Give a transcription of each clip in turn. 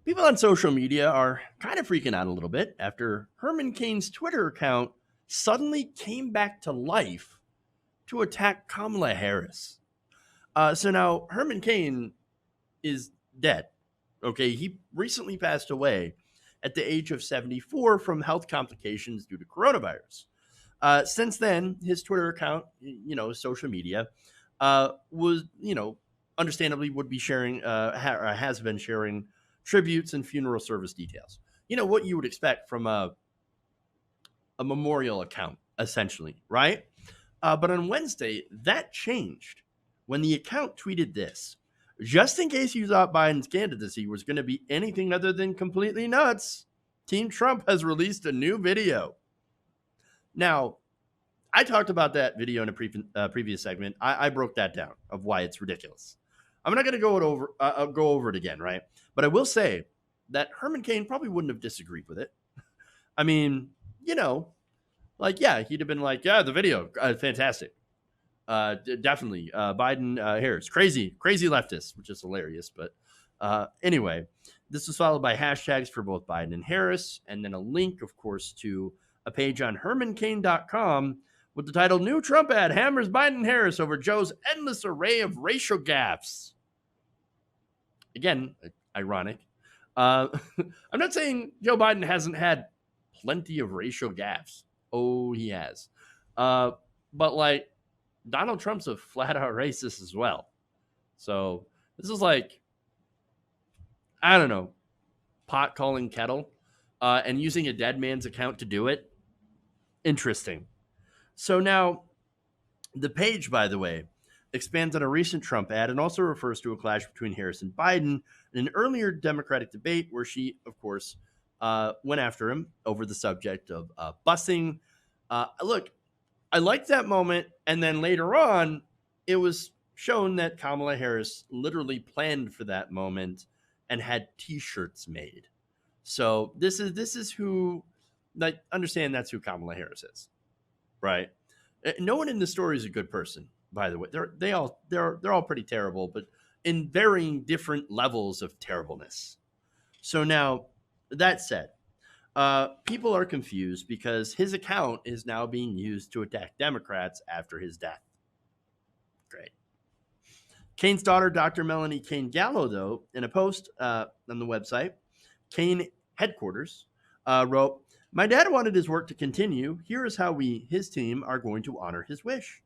People on social media are kind of freaking out a little bit after Herman Cain's Twitter account suddenly came back to life to attack Kamala Harris. So now Herman Cain is dead. Okay, he recently passed away at the age of 74 from health complications due to coronavirus. Since then, his Twitter account, social media, was, understandably would be sharing, has been sharing tributes and funeral service details. What you would expect from a memorial account, essentially, right? But on Wednesday, that changed when the account tweeted this. Just in case you thought Biden's candidacy was going to be anything other than completely nuts, Team Trump has released a new video. Now, I talked about that video in a previous segment. I broke that down of why it's ridiculous. I'm not going to go over it again, right? But I will say that Herman Cain probably wouldn't have disagreed with it. I mean, he'd have been like, yeah, the video, fantastic. Definitely. Biden, Harris, crazy leftist, which is hilarious. But anyway, this was followed by hashtags for both Biden and Harris, and then a link, of course, to a page on hermancain.com with the title New Trump ad hammers Biden and Harris over Joe's endless array of racial gaffes. Again, ironic. I'm not saying Joe Biden hasn't had plenty of racial gaffes. Oh, he has. But like, Donald Trump's a flat out racist as well. So this is like, I don't know, pot calling kettle and using a dead man's account to do it. Interesting. So now the page, by the way, expands on a recent Trump ad and also refers to a clash between Harris and Biden in an earlier Democratic debate where she, of course, went after him over the subject of busing. Look, I liked that moment. And then later on, it was shown that Kamala Harris literally planned for that moment and had T-shirts made. So this is who, like, understand that's who Kamala Harris is, right? No one in the story is a good person, by the way. They're all pretty terrible, but in varying different levels of terribleness. So now, that said, people are confused because his account is now being used to attack Democrats after his death. Great. Cain's daughter, Dr. Melanie Cain Gallo, though, in a post on the website, Cain Headquarters, wrote, "My dad wanted his work to continue. Here is how his team, are going to honor his wish."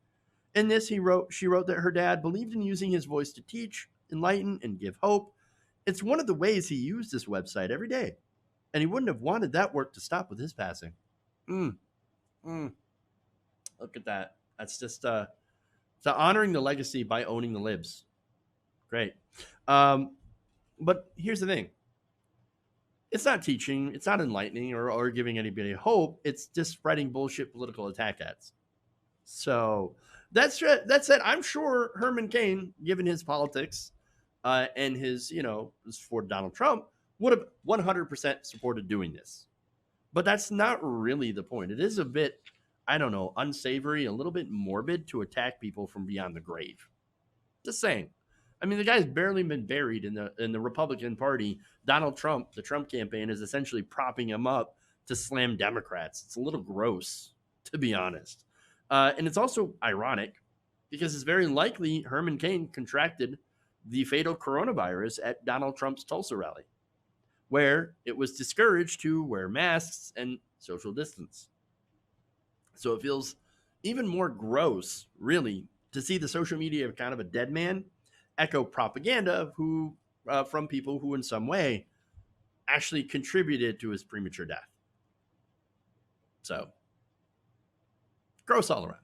In this, she wrote that her dad believed in using his voice to teach, enlighten, and give hope. It's one of the ways he used this website every day, and he wouldn't have wanted that work to stop with his passing. Look at that. That's just honoring the legacy by owning the libs. Great. But here's the thing. It's not teaching. It's not enlightening or giving anybody hope. It's just spreading bullshit political attack ads. So that said, I'm sure Herman Cain, given his politics and his, for Donald Trump, would have 100% supported doing this. But that's not really the point. It is a bit, I don't know, unsavory, a little bit morbid to attack people from beyond the grave. Just saying. I mean, the guy's barely been buried in the Republican Party. Donald Trump, the Trump campaign, is essentially propping him up to slam Democrats. It's a little gross, to be honest. And it's also ironic because it's very likely Herman Cain contracted the fatal coronavirus at Donald Trump's Tulsa rally, where it was discouraged to wear masks and social distance. So it feels even more gross, really, to see the social media of kind of a dead man echo propaganda from people who in some way actually contributed to his premature death. So gross all around.